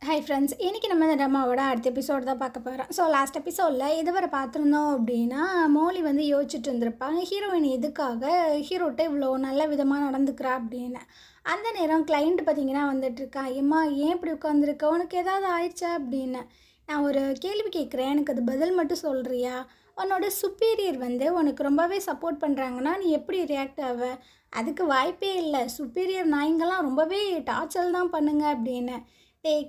Hi friends, இன்றைக்கி நம்ம இந்த ட்ராமாவோட அடுத்த எபிசோடு தான் பார்க்க போகிறோம். ஸோ லாஸ்ட் எபிசோடில் இதுவரை பார்த்துருந்தோம் அப்படின்னா, மோலி வந்து யோசிச்சுட்டு இருந்திருப்பாங்க ஹீரோயின் எதுக்காக ஹீரோட்ட இவ்வளோ நல்ல விதமாக நடந்துக்கிறா அப்படின்னு. அந்த நேரம் கிளைண்ட் பார்த்திங்கன்னா வந்துட்டுருக்கா, ஏம்மா ஏன் இப்படி உட்காந்துருக்க, உனக்கு ஏதாவது ஆயிடுச்சா அப்படின்னு. நான் ஒரு கேள்வி கேட்குறேன், எனக்கு அது பதில் மட்டும் சொல்கிறியா? உன்னோட சுப்பீரியர் வந்து உனக்கு ரொம்பவே சப்போர்ட் பண்ணுறாங்கன்னா நீ எப்படி ரியாக்ட் ஆவ? அதுக்கு வாய்ப்பே இல்லை, சுப்பீரியர் நாய்ங்கெல்லாம் ரொம்பவே டார்ச்சர் தான் பண்ணுங்க அப்படின்னு.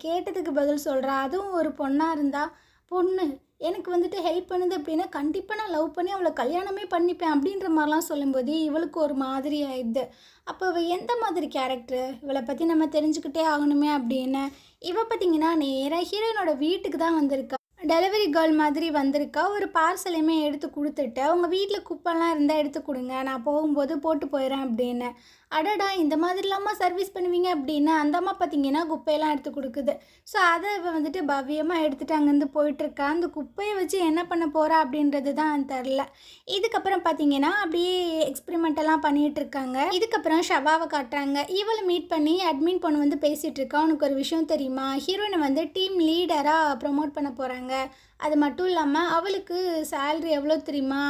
கேட்டதுக்கு பதில் சொல்கிறா, அதுவும் ஒரு பொண்ணாக இருந்தால், பொண்ணு எனக்கு வந்துட்டு ஹெல்ப் பண்ணுது அப்படின்னா கண்டிப்பாக நான் லவ் பண்ணி அவளை கல்யாணமே பண்ணிப்பேன் அப்படின்ற மாதிரிலாம் சொல்லும்போது இவளுக்கு ஒரு மாதிரி ஆயிடுது. அப்போ இவள் எந்த மாதிரி கேரக்டரு, இவளை பற்றி நம்ம தெரிஞ்சுக்கிட்டே ஆகணுமே அப்படின்னு இவள் பார்த்திங்கன்னா நேராக ஹீரோயினோட வீட்டுக்கு தான் வந்திருக்கா. டெலிவரி கேர்ள் மாதிரி வந்திருக்கா. ஒரு பார்சலையுமே எடுத்து கொடுத்துட்டு, அவங்க வீட்டில் குப்பெல்லாம் இருந்தால் எடுத்து கொடுங்க, நான் போகும்போது போட்டு போயிடுறேன் அப்படின்னு. அடடா, இந்த மாதிரிலாமா சர்வீஸ் பண்ணுவீங்க அப்படின்னு அந்த அம்மா பார்த்திங்கன்னா குப்பையெல்லாம் எடுத்து கொடுக்குது. ஸோ அதை வந்துட்டு பவ்யமாக எடுத்துகிட்டு அங்கேருந்து போயிட்டுருக்கா. அந்த குப்பையை வச்சு என்ன பண்ண போகிறா அப்படின்றது தான் தெரில. இதுக்கப்புறம் பார்த்திங்கன்னா அப்படியே எக்ஸ்பெரிமெண்ட்டெல்லாம் பண்ணிகிட்ருக்காங்க. இதுக்கப்புறம் ஷவாவை காட்டுறாங்க. இவளை மீட் பண்ணி அட்மின் பொண்ணு வந்து பேசிகிட்டு இருக்கா. உனக்கு ஒரு விஷயம் தெரியுமா, ஹீரோயினை வந்து டீம் லீடராக ப்ரொமோட் பண்ண போகிறாங்க. அது மட்டும் இல்லாமல் அவளுக்கு சேல்ரி எவ்வளோ தெரியுமா,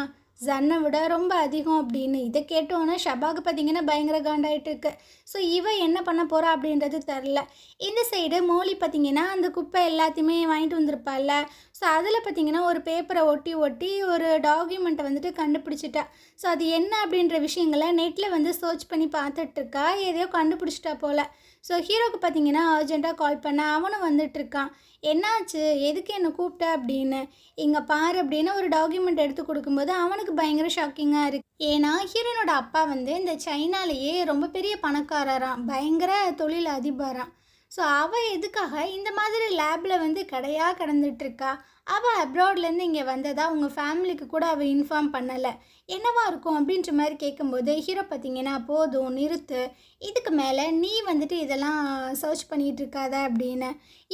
ஜன்னை விட ரொம்ப அதிகம் அப்படின்னு. இதை கேட்டோன்னே ஷபாக்கு பார்த்திங்கன்னா பயங்கர காண்டாயிட்டு இருக்கு. ஸோ இவ என்ன பண்ண போகிறா அப்படின்றது தெரில. இந்த சைடு மோலி பார்த்திங்கன்னா அந்த குப்பை எல்லாத்தையுமே வாங்கிட்டு வந்திருப்பாள்ல. ஸோ அதில் பார்த்திங்கன்னா ஒரு பேப்பரை ஒட்டி ஒட்டி ஒரு டாக்குமெண்ட்டை வந்துட்டு கண்டுபிடிச்சிட்டா. ஸோ அது என்ன அப்படின்ற விஷயங்களை நெட்டில் வந்து சர்ச் பண்ணி பார்த்துட்ருக்கா. எதையோ கண்டுபிடிச்சிட்டா போல். ஸோ ஹீரோக்கு பார்த்திங்கன்னா அர்ஜென்ட்டாக கால் பண்ண அவனும் வந்துட்டுருக்கான். என்னாச்சு, எதுக்கு என்னை கூப்பிட்ட அப்படின்னு. இங்கே பாரு அப்படின்னு ஒரு டாக்குமெண்ட் எடுத்து கொடுக்கும்போது அவனுக்கு பயங்கர ஷாக்கிங்காக இருக்குது. ஏன்னா ஹீரோனோட அப்பா வந்து இந்த சைனாலேயே ரொம்ப பெரிய பணக்காரராம், பயங்கர தொழில் அதிபராம். ஸோ அவள் எதுக்காக இந்த மாதிரி லேபில் வந்து கடையாக கிடந்துட்டுருக்கா. அவள் அப்ராட்லேருந்து இங்கே வந்ததா உங்கள் ஃபேமிலிக்கு கூட அவள் இன்ஃபார்ம் பண்ணலை, என்னவா இருக்கும் அப்படின்ற மாதிரி கேட்கும்போது ஹீரோ பார்த்திங்கன்னா போதும் நிறுத்து, இதுக்கு மேலே நீ வந்துட்டு இதெல்லாம் சர்ச் பண்ணிகிட்டு இருக்காத அப்படின்னு.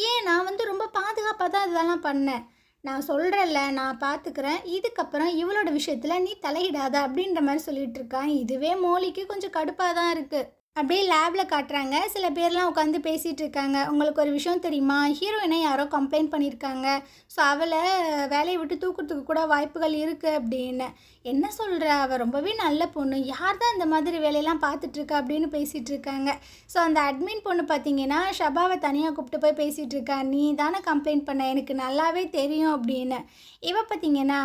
ஏன் நான் வந்து ரொம்ப பாதுகாப்பாக தான் இதெல்லாம் பண்ணேன், நான் சொல்கிறேன்ல நான் பார்த்துக்கிறேன், இதுக்கப்புறம் இவளோட விஷயத்தில் நீ தலையிடாத அப்படின்ற மாதிரி சொல்லிகிட்டு இருக்கான். இதுவே மோலிக்கு கொஞ்சம் கடுப்பாக தான் இருக்குது. அப்படியே லேபில் காட்டுறாங்க. சில பேர்லாம் உட்காந்து பேசிகிட்டு இருக்காங்க. உங்களுக்கு ஒரு விஷயம் தெரியுமா, ஹீரோயினை யாரோ கம்ப்ளைண்ட் பண்ணியிருக்காங்க. ஸோ அவளை வேலையை விட்டு தூக்கிறதுக்கு கூட வாய்ப்புகள் இருக்குது அப்படின்னு. என்ன சொல்கிற, அவள் ரொம்பவே நல்ல பொண்ணு, யார் தான் இந்த மாதிரி வேலையெல்லாம் பார்த்துட்ருக்கா அப்படின்னு பேசிகிட்டு இருக்காங்க. ஸோ அந்த அட்மின் பொண்ணு பார்த்திங்கன்னா ஷபாவை தனியாக கூப்பிட்டு போய் பேசிகிட்டு இருக்கா. நீ தானே கம்ப்ளைண்ட் பண்ண, எனக்கு நல்லாவே தெரியும் அப்படின்னு. இவ பார்த்திங்கன்னா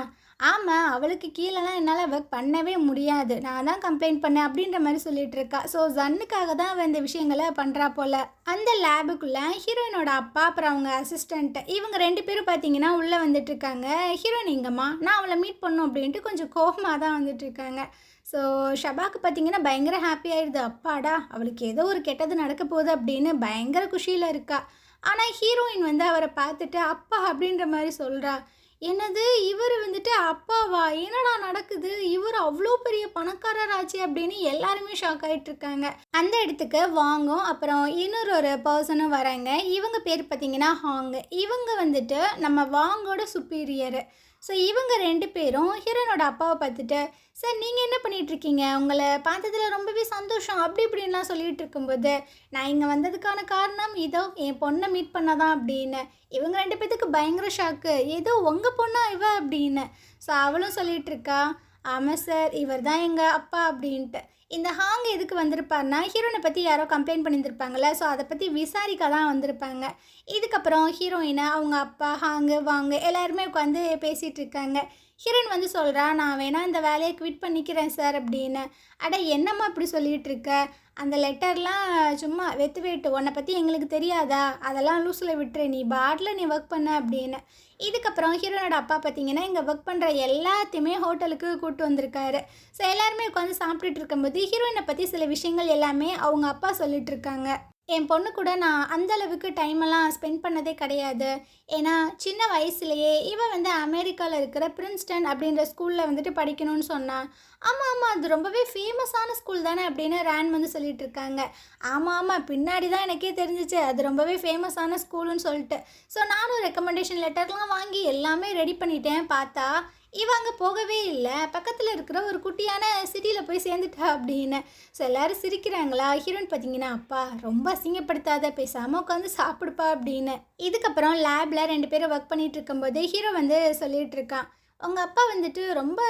ஆமாம், அவளுக்கு கீழெல்லாம் என்னால் ஒர்க் பண்ணவே முடியாது, நான் தான் கம்ப்ளைண்ட் பண்ணேன் அப்படின்ற மாதிரி சொல்லிட்டு இருக்கா. ஸோ ஜன்னுக்காக தான் அவள் இந்த விஷயங்களை பண்ணுறா போல். அந்த லேபுக்குள்ளே ஹீரோயினோட அப்பா அப்புறம் அவங்க அசிஸ்டண்ட் இவங்க 2 பேரும் பார்த்தீங்கன்னா உள்ளே வந்துட்டுருக்காங்க. ஹீரோயின் எங்கம்மா, நான் அவளை மீட் பண்ணணும் அப்படின்ட்டு கொஞ்சம் கோபமாக தான் வந்துட்டுருக்காங்க. ஸோ ஷபாக்கு பார்த்திங்கன்னா பயங்கர ஹாப்பி ஆயிடுது. அப்பாடா, அவளுக்கு ஏதோ ஒரு கெட்டது நடக்க போகுது அப்படின்னு பயங்கர குஷியில் இருக்கா. ஆனால் ஹீரோயின் வந்து அவரை பார்த்துட்டு அப்பா அப்படின்ற மாதிரி சொல்கிறா. என்னது, இவர் வந்துட்டு அப்பாவா, என்னடா நடக்குது, இவர் அவ்வளோ பெரிய பணக்காரராச்சு அப்படின்னு எல்லாருமே ஷாக் ஆகிட்டுருக்காங்க. அந்த இடத்துக்கு வாங்கும் அப்புறம் இன்னொரு பர்சனும் வராங்க. இவங்க பேர் பார்த்திங்கன்னா ஹாங். இவங்க வந்துட்டு நம்ம வாங்கோட சுப்பீரியரு. ஸோ இவங்க 2 பேரும் ஹீரோனோட அப்பாவை பார்த்துட்டு, சார் நீங்கள் என்ன பண்ணிகிட்ருக்கீங்க, உங்களை பார்த்ததில் ரொம்பவே சந்தோஷம் அப்படி இப்படின்லாம் சொல்லிகிட்டு இருக்கும்போது, நான் இங்கே வந்ததுக்கான காரணம் இதோ என் பொண்ணை மீட் பண்ணதான் அப்படின்னு. இவங்க 2 பேத்துக்கு பயங்கர ஷாக்கு, ஏதோ உங்கள் பொண்ணா இவ அப்படின்னு. ஸோ அவளும் சொல்லிகிட்ருக்கா, ஆமாம் சார், இவர் தான் எங்கள் அப்பா அப்படின்ட்டு. இந்த ஹாங் எதுக்கு வந்திருப்பாருனா, ஹீரோயினை பற்றி யாரோ கம்ப்ளைண்ட் பண்ணியிருந்திருப்பாங்கள்ல, ஸோ அதை பற்றி விசாரிக்க தான் வந்திருப்பாங்க. இதுக்கப்புறம் ஹீரோயினை அவங்க அப்பா ஹாங்கு வாங்க எல்லாருமே உட்காந்து பேசிகிட்டு இருக்காங்க. ஹீரோயின் வந்து சொல்கிறா, நான் வேணால் இந்த வேலையை குவிட் பண்ணிக்கிறேன் சார் அப்படின்னு. அட என்னம்மா இப்படி சொல்லிகிட்டு இருக்க, அந்த லெட்டர்லாம் சும்மா வெத்து வெட்டு, உன்னை பற்றி எங்களுக்கு தெரியாதா, அதெல்லாம் லூஸில் விட்டுரு, நீ பாட்டில் நீ ஒர்க் பண்ண அப்படின்னு. இதுக்கப்புறம் ஹீரோனோட அப்பா பார்த்திங்கன்னா இங்கே ஒர்க் பண்ணுற எல்லாத்தையுமே ஹோட்டலுக்கு கூப்பிட்டு வந்திருக்காரு. ஸோ எல்லாருமே உட்காந்து சாப்பிட்டுட்டு இருக்கும்போது ஹீரோயினை பற்றி சில விஷயங்கள் எல்லாமே அவங்க அப்பா சொல்லிகிட்ருக்காங்க. என் பொண்ணு கூட நான் அந்தளவுக்கு டைமெல்லாம் ஸ்பெண்ட் பண்ணதே கிடையாது. ஏன்னா சின்ன வயசுலேயே இவன் வந்து அமெரிக்காவில் இருக்கிற பிரின்ஸ்டன் அப்படின்ற ஸ்கூலில் வந்துட்டு படிக்கணும்னு சொன்னான். ஆமாம் ஆமாம், அது ரொம்பவே ஃபேமஸான ஸ்கூல் தானே அப்படின்னு ரேன் வந்து சொல்லிட்டு இருக்காங்க. ஆமாம் ஆமாம், பின்னாடி தான் எனக்கே தெரிஞ்சிச்சு அது ரொம்பவே ஃபேமஸான ஸ்கூலுன்னு சொல்லிட்டு. ஸோ நானும் ரெக்கமெண்டேஷன் லெட்டர்லாம் வாங்கி எல்லாமே ரெடி பண்ணிட்டேன். பார்த்தா இவங்க போகவே இல்லை, பக்கத்தில் இருக்கிற ஒரு குட்டியான சிட்டியில் போய் சேர்ந்துட்டா அப்படின்னு. ஸோ எல்லோரும் சிரிக்கிறாங்களா. ஹீரோயின் பார்த்தீங்கன்னா, அப்பா ரொம்ப அசிங்கப்படுத்தாத, பேசாமல் உட்காந்து சாப்பிடுப்பா அப்படின்னு. இதுக்கப்புறம் லேபில் 2 பேரும் ஒர்க் பண்ணிகிட்டு இருக்கும்போது ஹீரோ வந்து சொல்லிகிட்டு இருக்கான், உங்கள் அப்பா வந்துட்டு ரொம்ப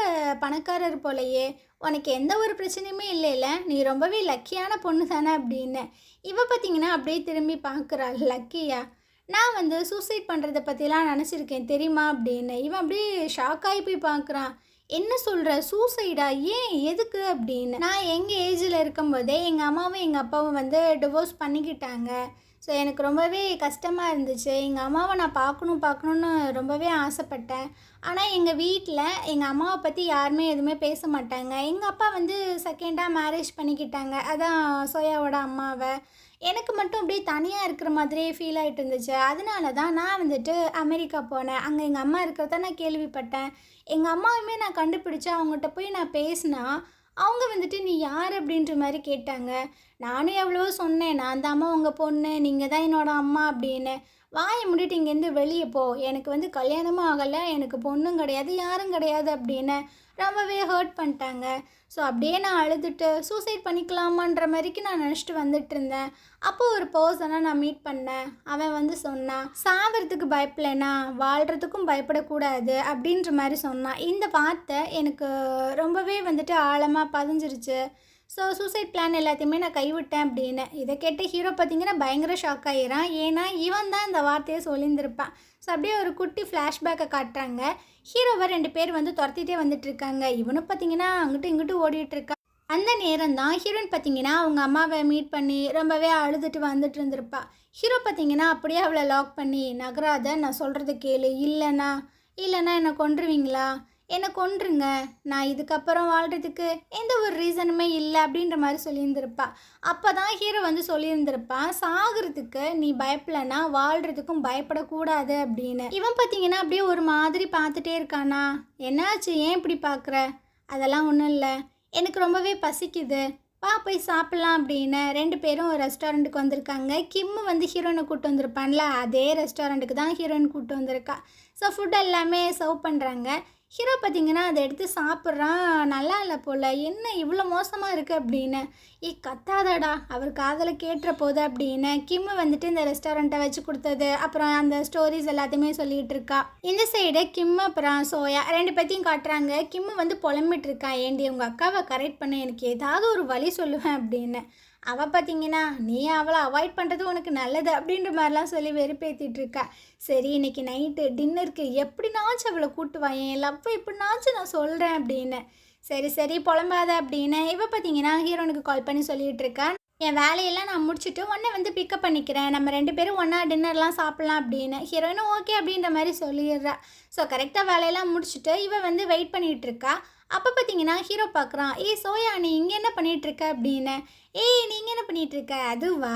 பணக்காரர் போலையே, உனக்கு எந்த ஒரு பிரச்சனையுமே இல்லைல்ல, நீ ரொம்பவே லக்கியான பொண்ணு தானே அப்படின்னு. இவ பார்த்தீங்கன்னா அப்படியே திரும்பி பார்க்குறாள், லக்கியா, நான் வந்து சூசைட் பண்ணுறத பற்றிலாம் நினச்சிருக்கேன் தெரியுமா அப்படின்னு. இவன் அப்படியே ஷாக் ஆகி போய் பார்க்குறான், என்ன சொல்கிற, சூசைடா, ஏன், எதுக்கு அப்படின்னு. நான் எங்கள் ஏஜில் இருக்கும்போதே எங்கள் அம்மாவும் எங்கள் அப்பாவும் வந்து டிவோர்ஸ் பண்ணிக்கிட்டாங்க. ஸோ எனக்கு ரொம்பவே கஷ்டமாக இருந்துச்சு. எங்கள் அம்மாவை நான் பார்க்கணுன்னு ரொம்பவே ஆசைப்பட்டேன். ஆனால் எங்கள் வீட்டில் எங்கள் அம்மாவை பற்றி யாருமே எதுவுமே பேச மாட்டாங்க. எங்கள் அப்பா வந்து செகண்டாக மேரேஜ் பண்ணிக்கிட்டாங்க, அதான் சோயாவோட அம்மாவை. எனக்கு மட்டும் அப்படியே தனியாக இருக்கிற மாதிரியே ஃபீல் ஆகிட்டு இருந்துச்சு. அதனால தான் நான் வந்துட்டு அமெரிக்கா போனேன். அங்கே எங்கள் அம்மா இருக்கிறத நான் கேள்விப்பட்டேன். எங்கள் அம்மாவுமே நான் கண்டுபிடிச்சி அவங்ககிட்ட போய் நான் பேசினா, அவங்க வந்துட்டு நீ யார் அப்படின்ற மாதிரி கேட்டாங்க. நானும் எவ்வளவோ சொன்னேன், நான் தாம்மா உங்கள் பொண்ணு, நீங்கள் தான் என்னோடய அம்மா அப்படின்னு. வாயை மூடிட்டு இங்கேருந்து வெளியே போ, எனக்கு வந்து கல்யாணமும் ஆகலை, எனக்கு பொண்ணும் கிடையாது, யாரும் கிடையாது அப்படின்னு ரொம்பவே ஹர்ட் பண்ணிட்டாங்க. ஸோ அப்படியே நான் அழுதுட்டு சூசைட் பண்ணிக்கலாமான்ற மாதிரிக்கு நான் நினச்சிட்டு வந்துட்டு இருந்தேன். அப்போது ஒரு பர்சனை நான் மீட் பண்ணேன். அவன் வந்து சொன்னான், சாகிறதுக்கு பயப்படலைனா வாழ்கிறதுக்கும் பயப்படக்கூடாது அப்படின்ற மாதிரி சொன்னான். இந்த வார்த்தை எனக்கு ரொம்பவே வந்துட்டு ஆழமாக பதிஞ்சிருச்சு. ஸோ சூசைட் பிளான் எல்லாத்தையுமே நான் கைவிட்டேன் அப்படின்னு. இதை கேட்ட ஹீரோ பார்த்திங்கன்னா பயங்கர ஷாக் ஆகிறான். ஏன்னா இவன் தான் இந்த வார்த்தையை சொல்லியிருந்திருப்பான். ஸோ அப்படியே ஒரு குட்டி ஃப்ளாஷ்பேக்கை காட்டுறாங்க. ஹீரோவை 2 பேர் வந்து துரத்திட்டே வந்துட்டுருக்காங்க. இவனும் பார்த்திங்கன்னா அங்கிட்டு இங்கிட்டு ஓடிட்டுருக்கான். அந்த நேரம் தான் ஹீரோயின் பார்த்திங்கன்னா அவங்க அம்மாவை மீட் பண்ணி ரொம்பவே அழுதுட்டு வந்துட்டு இருந்திருப்பா. ஹீரோ பார்த்திங்கன்னா அப்படியே அவளை லாக் பண்ணி, நகராத, நான் சொல்கிறது கேளு, இல்லைனா என்னை கொன்றுவீங்களா, என்னை கொன்றுங்க, நான் இதுக்கப்புறம் வாழ்கிறதுக்கு எந்த ஒரு ரீசனுமே இல்லை அப்படின்ற மாதிரி சொல்லியிருந்திருப்பா. அப்போ தான் ஹீரோ வந்து சொல்லியிருந்திருப்பான், சாகிறதுக்கு நீ பயப்படலைன்னா வாழ்கிறதுக்கும் பயப்படக்கூடாது அப்படின்னு. இவன் பார்த்தீங்கன்னா அப்படியே ஒரு மாதிரி பார்த்துட்டே இருக்கானா. என்னாச்சு, ஏன் இப்படி பார்க்குற? அதெல்லாம் ஒன்றும் இல்லை, எனக்கு ரொம்பவே பசிக்குது, வா போய் சாப்பிட்லாம் அப்படின்னு. 2 பேரும் ஒரு ரெஸ்டாரண்ட்டுக்கு வந்திருக்காங்க. கிம்மு வந்து ஹீரோயினை கூப்பிட்டு வந்திருப்பான்ல, அதே ரெஸ்டாரண்ட்டுக்கு தான் ஹீரோயின் கூப்பிட்டு வந்திருக்கா. ஸோ ஃபுட் எல்லாமே சர்வ் பண்ணுறாங்க. ஹீரோ பார்த்திங்கன்னா அதை எடுத்து சாப்பிட்றான். நல்லா இல்லை போல், என்ன இவ்வளோ மோசமாக இருக்குது அப்படின்னு. கத்தாதடா, அவர் காதில் கேட்டுற போது அப்படின்னு கிம்மு வந்துட்டு இந்த ரெஸ்டாரண்ட்டை வச்சு கொடுத்தது, அப்புறம் அந்த ஸ்டோரிஸ் எல்லாத்தையுமே சொல்லிகிட்டு இருக்கா. இந்த சைடு கிம்மு அப்புறம் சோயா 2 பேத்தையும் காட்டுறாங்க. கிம்மு வந்து புலம்பிட்டு இருக்கான், ஏண்டி உங்கள் அக்காவை கரெக்ட் பண்ண எனக்கு ஏதாவது ஒரு வழி சொல்லுவேன் அப்படின்னு. அவள் பார்த்தீங்கன்னா, நீ அவளை அவாய்ட் பண்ணுறது உனக்கு நல்லது அப்படின்ற மாதிரிலாம் சொல்லி வெறுப்பேற்றிட்டு இருக்கா. சரி, இன்றைக்கி நைட்டு டின்னருக்கு எப்படினாச்சும் அவளை கூட்டு வாயேன், என் லவ்வை எப்படினாச்சும் நான் சொல்கிறேன் அப்படின்னு. சரி புலம்பாத அப்படின்னு இவ பார்த்தீங்கன்னா ஹீரோனுக்கு கால் பண்ணி சொல்லிகிட்டு இருக்கேன், என் வேலையெல்லாம் நான் முடிச்சுட்டு உன்னை வந்து பிக்கப் பண்ணிக்கிறேன், நம்ம 2 பேரும் ஒன்றா டின்னர்லாம் சாப்பிட்லாம் அப்படின்னு. ஹீரோயினும் ஓகே அப்படின்ற மாதிரி சொல்லிடுறா. ஸோ கரெக்டாக வேலையெல்லாம் முடிச்சுட்டு இவ வந்து வெயிட் பண்ணிகிட்டு இருக்கா. அப்போ பார்த்தீங்கன்னா ஹீரோ பார்க்குறான், சோயா நீ இங்கே என்ன பண்ணிகிட்ருக்க அப்படின்னு. நீங்கள் என்ன பண்ணிகிட்ருக்க? அதுவா,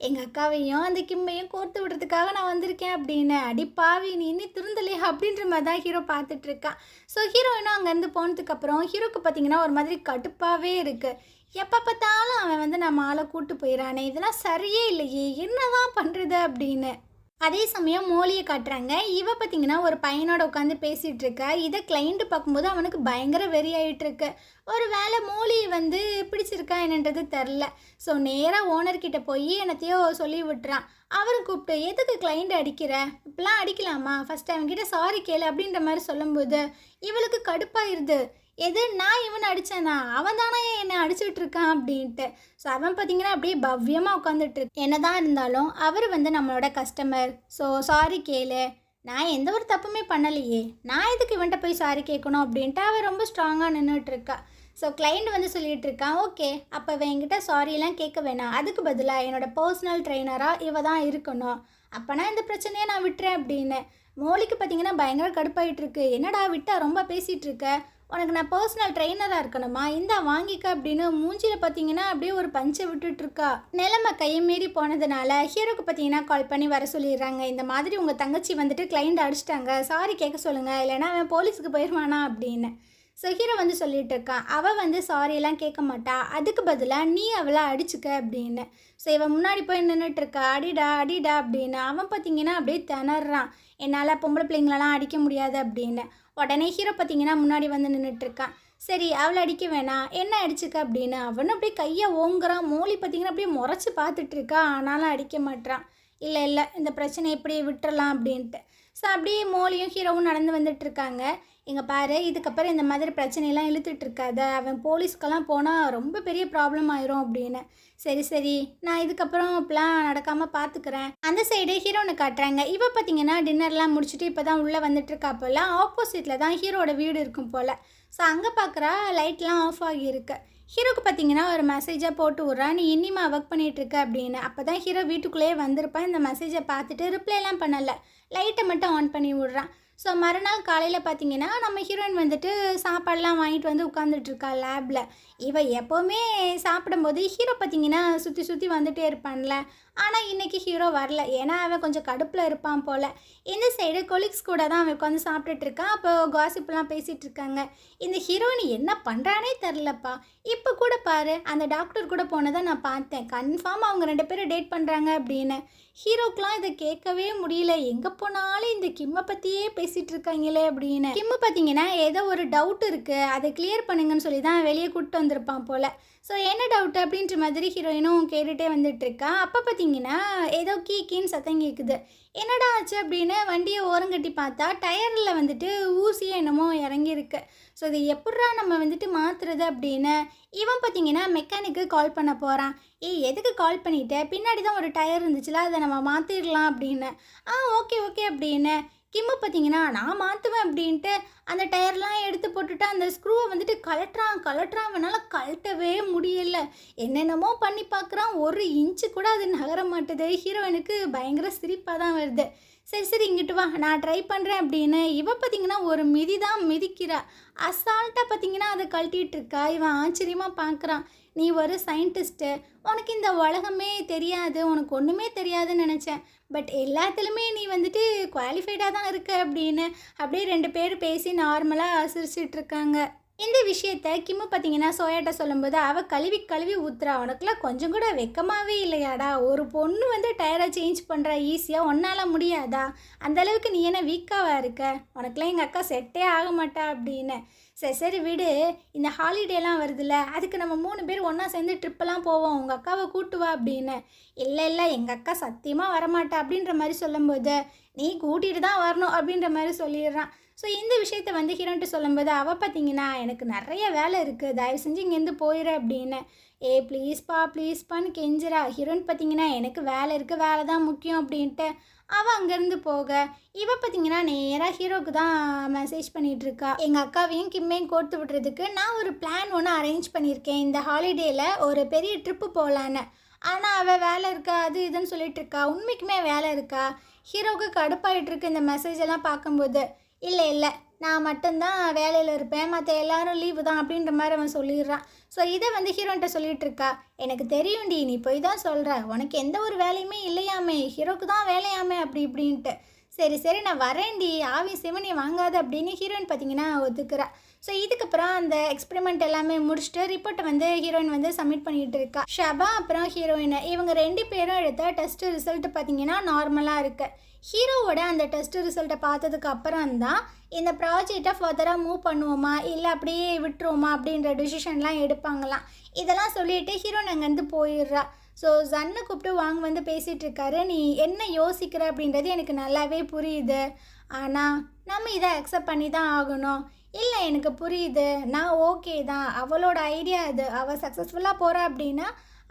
எங்கள் அக்காவையும் அந்த கிம்மையும் கோர்த்து விடுறதுக்காக நான் வந்திருக்கேன் அப்படின்னு. அடிப்பாவி, நீ இன்னும் திருந்தலையா அப்படின்ற மாதிரி தான் ஹீரோ பார்த்துட்ருக்கான். ஸோ ஹீரோயினும் அங்கேருந்து போனதுக்கப்புறம் ஹீரோக்கு பார்த்தீங்கன்னா ஒரு மாதிரி கடுப்பாகவே இருக்குது. எப்போ பார்த்தாலும் அவன் வந்து நம்ம ஆளை கூட்டு போயிடறானே, இதெல்லாம் சரியே இல்லையே, என்ன தான் பண்ணுறது அப்படின்னு. அதே சமயம் மோலியை காட்டுறாங்க. இவ பார்த்தீங்கன்னா ஒரு பையனோட உட்காந்து பேசிகிட்டு இருக்க. இதை கிளைண்ட்டு பார்க்கும்போது அவனுக்கு பயங்கர வெறி ஆகிட்டுருக்கு. ஒரு வேளை மோலி வந்து பிடிச்சிருக்கா என்னன்றது தெரில. ஸோ நேராக ஓனர்கிட்ட போய் என்னத்தையோ சொல்லி விட்டுறான். அவரை கூப்பிட்டு, எதுக்கு கிளைண்ட் அடிக்கிற, இப்பெல்லாம் அடிக்கலாமா, ஃபஸ்ட்டு அவன்கிட்ட சாரி கேளு அப்படின்ற மாதிரி சொல்லும்போது இவளுக்கு கடுப்பாயிருது. எது, நான் இவனை அடித்தேனா, அவன் தானே என்னை அடிச்சுட்டு இருக்கான் அப்படின்ட்டு. ஸோ அவன் பார்த்தீங்கன்னா அப்படியே பவ்யமாக உட்காந்துட்டு என்ன தான் இருந்தாலும் அவர் வந்து நம்மளோட கஸ்டமர். ஸோ சாரி கேளு, நான் எந்த ஒரு தப்புமே பண்ணலையே, நான் இதுக்கு இவன்கிட்ட போய் சாரி கேட்கணும் அப்படின்ட்டு அவன் ரொம்ப ஸ்ட்ராங்காக நின்றுட்டுருக்கா. ஸோ கிளைண்ட் வந்து சொல்லிகிட்டு இருக்கான், ஓகே அப்போ இவன் என்கிட்ட சாரியெல்லாம் கேட்க வேணாம், அதுக்கு பதிலாக என்னோடய பர்சனல் ட்ரெயினராக இவ தான் இருக்கணும், அப்போனா இந்த பிரச்சனையை நான் விட்டுறேன் அப்படின்னு. மோலிக்கு பார்த்தீங்கன்னா பயங்கர கடுப்பாயிட்டு இருக்கு. என்னடா விட்டா ரொம்ப பேசிகிட்டு இருக்க, உனக்கு நான் பர்சனல் ட்ரெயினராக இருக்கணுமா, இந்தா வாங்கிக்க அப்படின்னு மூஞ்சியில் பார்த்தீங்கன்னா அப்படியே ஒரு பஞ்சை விட்டுட்டுருக்கா. நிலைமை கையை மீறி போனதுனால ஹீரோக்கு பார்த்தீங்கன்னா கால் பண்ணி வர சொல்லிடுறாங்க. இந்த மாதிரி உங்கள் தங்கச்சி வந்துட்டு கிளைண்ட் அடிச்சிட்டாங்க, சாரி கேட்க சொல்லுங்கள், இல்லைனா அவன் போலீஸுக்கு போயிடுவானா அப்படின்னு. ஸோ ஹீரோ வந்து சொல்லிட்டு இருக்கான், அவள் வந்து சாரியெல்லாம் கேட்க மாட்டா, அதுக்கு பதிலாக நீ அவளை அடிச்சுக்க அப்படின்னு. ஸோ இவன் முன்னாடி போய் நின்றுட்டுருக்கா, அடிடா அப்படின்னு. அவன் பார்த்தீங்கன்னா அப்படியே திணறான், என்னால் பொம்பளை பிள்ளைங்களெல்லாம் அடிக்க முடியாது அப்படின்னு. உடனே ஹீரோ பார்த்தீங்கன்னா முன்னாடி வந்து நின்றுட்டுருக்கான். சரி அவளை அடிக்க வேணாம், என்ன அடிச்சுக்க அப்படின்னு அவனும் அப்படியே கையை ஓங்குறான். மோலி பார்த்தீங்கன்னா அப்படியே முறைச்சி பார்த்துட்ருக்கா, ஆனாலும் அடிக்க மாட்றான். இல்லை இல்லை இந்த பிரச்சனை இப்படியே விட்டுறலாம் அப்படின்ட்டு. ஸோ அப்படியே மோலியும் ஹீரோவும் நடந்து வந்துட்டுருக்காங்க. இங்கே பாரு, இதுக்கப்புறம் இந்த மாதிரி பிரச்சனையெல்லாம் இழுத்துட்டு இருக்காத, அவன் போலீஸ்க்கெல்லாம் போனால் ரொம்ப பெரிய ப்ராப்ளம் ஆயிரும் அப்படின்னு. சரி சரி, நான் இதுக்கப்புறம் இப்பெல்லாம் நடக்காமல் பார்த்துக்கிறேன். அந்த சைடு ஹீரோனை காட்டுறாங்க. இவ பார்த்தீங்கன்னா டின்னர்லாம் முடிச்சுட்டு இப்போ தான் உள்ளே வந்துட்டுருக்கா போல். ஆப்போசிட்டில் தான் ஹீரோட வீடு இருக்கும் போல். ஸோ அங்கே பார்க்குறா, லைட்லாம் ஆஃப் ஆகியிருக்கு. ஹீரோக்கு பார்த்தீங்கன்னா ஒரு மெசேஜாக போட்டு விட்றா, நீ இன்னிமா ஒர்க் பண்ணிகிட்ருக்க அப்படின்னு. அப்போ தான் ஹீரோ வீட்டுக்குள்ளேயே வந்திருப்பான். இந்த மெசேஜை பார்த்துட்டு ரிப்ளைலாம் பண்ணலை, லைட்டை மட்டும் ஆன் பண்ணி விட்றான். ஸோ மறுநாள் காலையில் பார்த்தீங்கன்னா நம்ம ஹீரோயின் வந்துட்டு சாப்பாடெலாம் வாங்கிட்டு வந்து உட்காந்துட்ருக்கா லேபில். இவள் எப்போவுமே சாப்பிடும்போது ஹீரோ பார்த்தீங்கன்னா சுற்றி சுற்றி வந்துகிட்டே இருப்பான்ல. ஆனால் இன்றைக்கி ஹீரோ வரல, ஏன்னா அவன் கொஞ்சம் கடுப்பில் இருப்பான் போல். இந்த சைடு கொலீக்ஸ் கூட தான் அவன் உட்காந்து சாப்பிட்டுட்ருக்கான். அப்போ காசிப்லாம் பேசிகிட்டு இருக்காங்க. இந்த ஹீரோயின் என்ன பண்ணுறானே தெரிலப்பா. இப்போ கூட பாரு, அந்த டாக்டர் கூட போனதை நான் பார்த்தேன், கன்ஃபார்ம் அவங்க 2 பேரும் டேட் பண்ணுறாங்க அப்படின்னு. ஹீரோக்கெலாம் இதை கேட்கவே முடியல. எங்கே போனாலும் இந்த கிம்மை பற்றியே பேசிகிட்டு இருக்காங்களே அப்படின்னு. கிம்மு பார்த்தீங்கன்னா ஏதோ ஒரு டவுட் இருக்குது, அதை கிளியர் பண்ணுங்கன்னு சொல்லி தான் வெளியே கூப்பிட்டு வந்திருப்பான் போல். ஸோ என்ன டவுட் அப்படின்ற மாதிரி ஹீரோயினும் கேட்டுகிட்டே வந்துட்டுருக்கா. அப்போ பார்த்தீங்கன்னா ஏதோ கீன்னு சத்தம் கேட்குது. என்னடா ஆச்சு அப்படின்னு வண்டியை ஓரங்கட்டி பார்த்தா டயரில் வந்துட்டு ஊசியே என்னமோ இறங்கியிருக்கு. ஸோ இது எப்பட்றா நம்ம வந்துட்டு மாற்றுறது அப்படின்னு இவன் பார்த்தீங்கன்னா மெக்கானிக்கு கால் பண்ண போகிறான். எதுக்கு கால் பண்ணிவிட்ட, பின்னாடி தான் ஒரு டயர் இருந்துச்சுல, அதை நம்ம மாற்றிடலாம் அப்படின்னு. ஓகே ஓகே அப்படின்னு கிம்மு பார்த்தீங்கன்னா நான் மாற்றுவேன் அப்படின்ட்டு அந்த டயர்லாம் எடுத்து போட்டுட்டு அந்த ஸ்க்ரூவை வந்துட்டு கலட்டுறான். அவனால் கழட்டவே முடியல. என்னென்னமோ பண்ணி பார்க்குறான், 1 இன்ச்சு கூட அது நகர மாட்டுது. ஹீரோயினுக்கு பயங்கர சிரிப்பாக தான் வருது. சரி இங்கிட்டு வா, நான் ட்ரை பண்ணுறேன் அப்படின்னு இவன் பார்த்தீங்கன்னா ஒரு மிதி தான் மிதிக்கிறா. அசால்ட்டாக பார்த்தீங்கன்னா அதை கழட்டிகிட்டு இருக்கா. இவன் ஆச்சரியமாக பார்க்குறான். நீ ஒரு சயின்டிஸ்ட்டு, உனக்கு இந்த உலகமே தெரியாது, உனக்கு ஒன்றுமே தெரியாதுன்னு நினச்சேன், பட் எல்லாத்துலேயுமே நீ வந்துட்டு குவாலிஃபைடாக தான் இருக்க அப்படின்னு அப்படியே 2 பேர் பேசி நார்மலாக சிரிச்சிட்ருக்காங்க. இந்த விஷயத்த கிம்மு பார்த்தீங்கன்னா சோயாட்ட சொல்லும்போது அவள் கழுவி ஊத்துறா. உனக்குலாம் கொஞ்சம் கூட வெக்கமாகவே இல்லையாடா, ஒரு பொண்ணு வந்து டயரை சேஞ்ச் பண்ணுறா ஈஸியாக, ஒன்றால் முடியாதா, அந்தளவுக்கு நீ என்ன வீக்காவாக இருக்க, உனக்குலாம் எங்கள் அக்கா செட்டே ஆக மாட்டா அப்படின்னு. சரி விடு, இந்த ஹாலிடேலாம் வருதுல்ல, அதுக்கு நம்ம 3 பேர் ஒன்றா சேர்ந்து ட்ரிப்பெல்லாம் போவோம், உங்கள் அக்காவை கூட்டுவா அப்படின்னு. இல்லை எங்கள் அக்கா சத்தியமாக வரமாட்டா அப்படின்ற மாதிரி சொல்லும்போது நீ கூட்டிகிட்டு தான் வரணும் அப்படின்ற மாதிரி சொல்லிடுறான். ஸோ இந்த விஷயத்த வந்து ஹீரோன்ட்டு சொல்லும்போது அவள் பார்த்தீங்கன்னா எனக்கு நிறைய வேலை இருக்குது, தயவு செஞ்சு இங்கேருந்து போயிடு அப்படின்னு. ப்ளீஸ்ப்பான்னு கெஞ்சிரா. ஹீரோயின் பார்த்தீங்கன்னா எனக்கு வேலை இருக்குது, வேலை தான் முக்கியம் அப்படின்ட்டு அவள் அங்கேருந்து போக இவள் பார்த்தீங்கன்னா நேராக ஹீரோக்கு தான் மெசேஜ் பண்ணிகிட்ருக்கா. எங்கள் அக்காவையும் கிம்மையும் கோர்த்து விடுறதுக்கு நான் ஒரு பிளான் ஒன்று அரேஞ்ச் பண்ணியிருக்கேன், இந்த ஹாலிடேயில் ஒரு பெரிய ட்ரிப்பு போகலான்னு. ஆனால் அவள் வேலை இருக்கா அது இதுன்னு சொல்லிட்டு இருக்கா. உண்மைக்குமே வேலை இருக்கா? ஹீரோவுக்கு கடுப்பாயிட்ருக்கு இந்த மெசேஜ் எல்லாம் பார்க்கும்போது. இல்லை நான் மட்டும்தான் வேலையில் இருப்பேன், மற்ற எல்லாரும் லீவு தான் அப்படின்ற மாதிரி அவன் சொல்லிடுறான். ஸோ இதை வந்து ஹீரோன்ட்ட சொல்லிகிட்டு இருக்கா. எனக்கு தெரியும்டி, நீ போய் தான் சொல்கிற, உனக்கு எந்த ஒரு வேலையுமே இல்லையாமே, ஹீரோக்கு தான் வேலையாமே அப்படி இப்படின்ட்டு. சரி நான் வரேன்டி, ஆவேசமாக நீ வாங்காத அப்படின்னு ஹீரோயின் பார்த்தீங்கன்னா ஒத்துக்கிறா. ஸோ இதுக்கப்புறம் அந்த எக்ஸ்பெரிமெண்ட் எல்லாமே முடிச்சுட்டு ரிப்போர்ட்டை வந்து ஹீரோயின் வந்து சப்மிட் பண்ணிகிட்டு இருக்கா. ஷபா அப்புறம் ஹீரோயின் இவங்க 2 பேரும் எடுத்த டெஸ்ட் ரிசல்ட் பார்த்தீங்கன்னா நார்மலாக இருக்குது. ஹீரோவோட அந்த டெஸ்ட் ரிசல்ட்டை பார்த்ததுக்கு அப்புறம் தான் இந்த ப்ராஜெக்டை ஃபர்தராக மூவ் பண்ணுவோமா இல்லை அப்படியே விட்டுருவோமா அப்படின்ற டிசிஷன்லாம் எடுப்பாங்களாம். இதெல்லாம் சொல்லிவிட்டு ஹீரோயின் அங்கேருந்து போயிடுறா. ஸோ ஜன்னை கூப்பிட்டு வாங்க வந்து பேசிகிட்டு இருக்காரு. நீ என்ன யோசிக்கிற அப்படின்றது எனக்கு நல்லாவே புரியுது, ஆனால் நம்ம இதை அக்செப்ட் பண்ணி தான் ஆகணும். இல்லை எனக்கு புரியுது, நான் ஓகே தான், அவளோட ஐடியா அது, அவள் சக்ஸஸ்ஃபுல்லாக போகிறா அப்படின்னா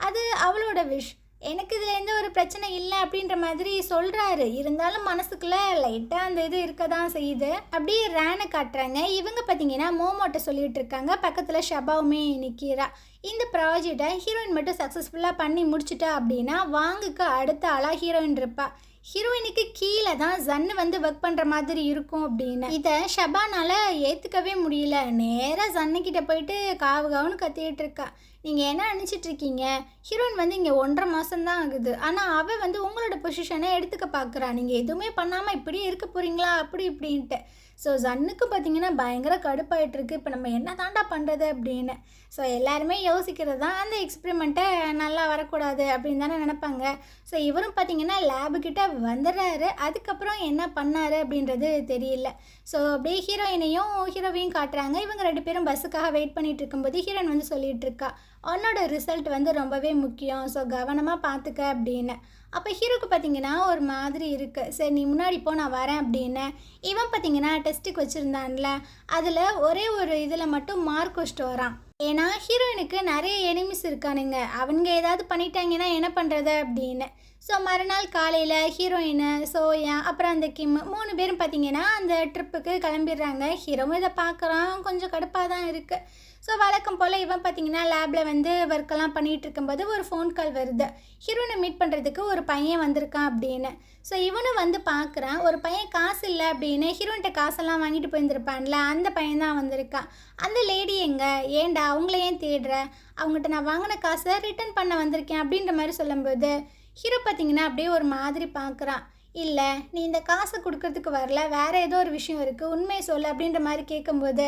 அது அவளோட விஷ், எனக்கு இதில் எந்த ஒரு பிரச்சனை இல்லை அப்படின்ற மாதிரி சொல்கிறாரு. இருந்தாலும் மனசுக்குள்ளே லைட்டாக அந்த இது இருக்க தான் செய்யுது. அப்படியே ரேனை காட்டுறாங்க. இவங்க பார்த்தீங்கன்னா மோமோட்ட சொல்லிகிட்டு இருக்காங்க, பக்கத்தில் ஷபாவுமே நிற்கிறா. இந்த ப்ராஜெக்டை ஹீரோயின் மட்டும் சக்ஸஸ்ஃபுல்லாக பண்ணி முடிச்சுட்டா அப்படின்னா வாங்குக்கு அடுத்த ஆளாக ஹீரோயின் இருப்பா. ஹீரோயினுக்கு கீழே தான் ஜன்னு வந்து ஒர்க் பண்ணுற மாதிரி இருக்கும் அப்படின்னு. இதை ஷபானால் ஏற்றுக்கவே முடியல. நேராக ஜன்னுக்கிட்ட போயிட்டு காவுன்னு கத்திட்டு இருக்கா. நீங்கள் என்ன நினச்சிட்ருக்கீங்க? ஹீரோயின் வந்து இங்கே 1½ மாதம் தான் ஆகுது. ஆனால் அவள் வந்து உங்களோட பொசிஷனை எடுத்துக்க பார்க்குறா. நீங்கள் எதுவுமே பண்ணாமல் இப்படியே இருக்க போகிறீங்களா? அப்படி இப்படின்ட்டு. ஸோ ஜன்னுக்கு பார்த்தீங்கன்னா பயங்கர கடுப்பாயிட்டிருக்கு. இப்போ நம்ம என்ன தாண்டா பண்ணுறது அப்படின்னு. ஸோ எல்லாருமே யோசிக்கிறது தான் அந்த எக்ஸ்பெரிமெண்ட்டை நல்லா வரக்கூடாது அப்படின்னு தானே நினைப்பாங்க. ஸோ இவரும் பார்த்தீங்கன்னா லேபுக்கிட்ட வந்துடுறாரு. அதுக்கப்புறம் என்ன பண்ணார் அப்படின்றது தெரியல. ஸோ அப்படியே ஹீரோவையும் காட்டுறாங்க. இவங்க 2 பேரும் பஸ்ஸுக்காக வெயிட் பண்ணிகிட்டு இருக்கும்போது ஹீரோயின் வந்து சொல்லிகிட்டு இருக்கா, உன்னோட ரிசல்ட் வந்து ரொம்பவே முக்கியம். ஸோ கவனமாக பார்த்துக்க அப்படின்னு. அப்போ ஹீரோக்கு பார்த்தீங்கன்னா ஒரு மாதிரி இருக்குது. சரி நீ முன்னாடி போ நான் வரேன் அப்படின்னு. இவன் பார்த்தீங்கன்னா டெஸ்ட்டுக்கு வச்சுருந்தான்ல, அதில் ஒரே ஒரு இதில் மட்டும் மார்க் வச்சுட்டு வரான். ஏன்னா ஹீரோயினுக்கு நிறைய எனிமிஸ் இருக்கானுங்க. அவனுங்க ஏதாவது பண்ணிட்டாங்கன்னா என்ன பண்ணுறது அப்படின்னு. ஸோ மறுநாள் காலையில் ஹீரோயினு, சோயா, அப்புறம் அந்த கிம் 3 பேரும் பார்த்தீங்கன்னா அந்த ட்ரிப்புக்கு கிளம்பிடுறாங்க. ஹீரோவும் இதை பார்க்குறான். கொஞ்சம் கடுப்பாக தான் இருக்குது. ஸோ வழக்கம் போல் இவன் பார்த்தீங்கன்னா லேபில் வந்து ஒர்க்கெல்லாம் பண்ணிகிட்டு இருக்கும்போது ஒரு ஃபோன் கால் வருது. ஹீரோனை மீட் பண்ணுறதுக்கு ஒரு பையன் வந்திருக்கான் அப்படின்னு. ஸோ இவனும் வந்து பார்க்குறான். ஒரு பையன் காசு இல்லை அப்படின்னு ஹீரோயின்ட்ட காசெல்லாம் வாங்கிட்டு போயிருந்துருப்பான்ல, அந்த பையன் தான் வந்திருக்கான். அந்த லேடி எங்கே? ஏண்டா அவங்கள ஏன் தேடுற? அவங்ககிட்ட நான் வாங்கின காசை ரிட்டர்ன் பண்ண வந்திருக்கேன் அப்படின்ற மாதிரி சொல்லும்போது ஹீரோ பார்த்தீங்கன்னா அப்படியே ஒரு மாதிரி பார்க்குறான். இல்லை நீ இந்த காசை கொடுக்கறதுக்கு வரல, வேறு ஏதோ ஒரு விஷயம் இருக்குது, உண்மையை சொல்லு அப்படின்ற மாதிரி கேட்கும்போது,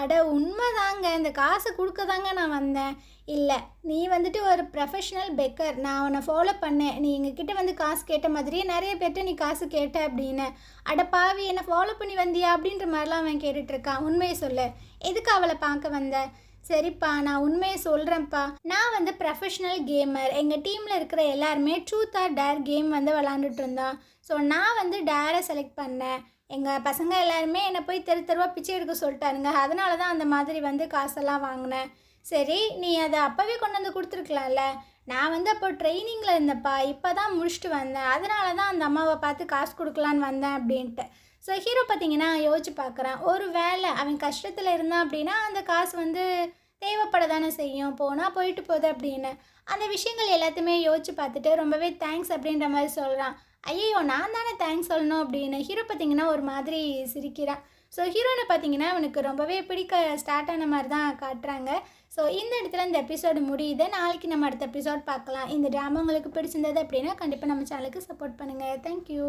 அட உண்மை தாங்க, இந்த காசை கொடுக்க தாங்க நான் வந்தேன். இல்லை நீ வந்துட்டு ஒரு ப்ரொஃபஷ்னல் பெக்கர், நான் உன்னை ஃபாலோ பண்ணேன், நீ எங்ககிட்ட வந்து காசு கேட்ட மாதிரியே நிறைய பேர்கிட்ட நீ காசு கேட்ட அப்படின்னு. அட பாவி என்னை ஃபாலோ பண்ணி வந்தியா அப்படின்ற மாதிரிலாம் அவன் கேட்டுட்ருக்கான். உண்மையை சொல்லு, எதுக்கு அவளை பார்க்க வந்த? சரிப்பா நான் உண்மையை சொல்கிறேன்ப்பா, நான் வந்து ப்ரொஃபஷ்னல் கேமர். எங்கள் டீமில் இருக்கிற எல்லாருமே ட்ரூத் ஆர் டேர் கேம் வந்து விளாண்டுட்டு இருந்தோம். ஸோ நான் வந்து டேரை செலக்ட் பண்ணேன். எங்கள் பசங்க எல்லாருமே என்னை போய் தெருவாக பிச்சை எடுக்க சொல்லிட்டாருங்க. அதனால தான் அந்த மாதிரி வந்து காசெல்லாம் வாங்கினேன். சரி நீ அதை அப்போவே கொண்டு வந்து கொடுத்துருக்கலாம்ல. நான் வந்து அப்போ ட்ரைனிங்கில் இருந்தேன்ப்பா, இப்போ தான் முடிச்சுட்டு வந்தேன். அதனால தான் அந்த அம்மாவை பார்த்து காசு கொடுக்கலான்னு வந்தேன் அப்படின்ட்டு. ஸோ ஹீரோ பார்த்தீங்கன்னா யோசிச்சு பார்க்குறான். ஒரு வேளை அவன் கஷ்டத்தில் இருந்தான் அப்படின்னா அந்த காசு வந்து தேவைப்பட தானே செய்யும், போனால் போயிட்டு போகுது அப்படின்னு. அந்த விஷயங்கள் எல்லாத்தையுமே யோசிச்சு பார்த்துட்டு ரொம்பவே தேங்க்ஸ் அப்படின்ற மாதிரி சொல்கிறான். ஐயோ நான் தானே தேங்க்ஸ் சொல்லணும் அப்படின்னு ஹீரோ பார்த்தீங்கன்னா ஒரு மாதிரி சிரிக்கிறான். ஸோ ஹீரோனை பார்த்தீங்கன்னா அவனுக்கு ரொம்பவே பிடிக்க ஸ்டார்ட் ஆன மாதிரி தான் காட்டுறாங்க. ஸோ இந்த இடத்துல இந்த எபிசோடு முடியுது. நாளைக்கு நம்ம அடுத்த எபிசோட் பார்க்கலாம். இந்த ட்ராமா உங்களுக்கு பிடிச்சிருந்தது அப்படின்னா கண்டிப்பாக நம்ம சேனலுக்கு சப்போர்ட் பண்ணுங்கள். தேங்க்யூ.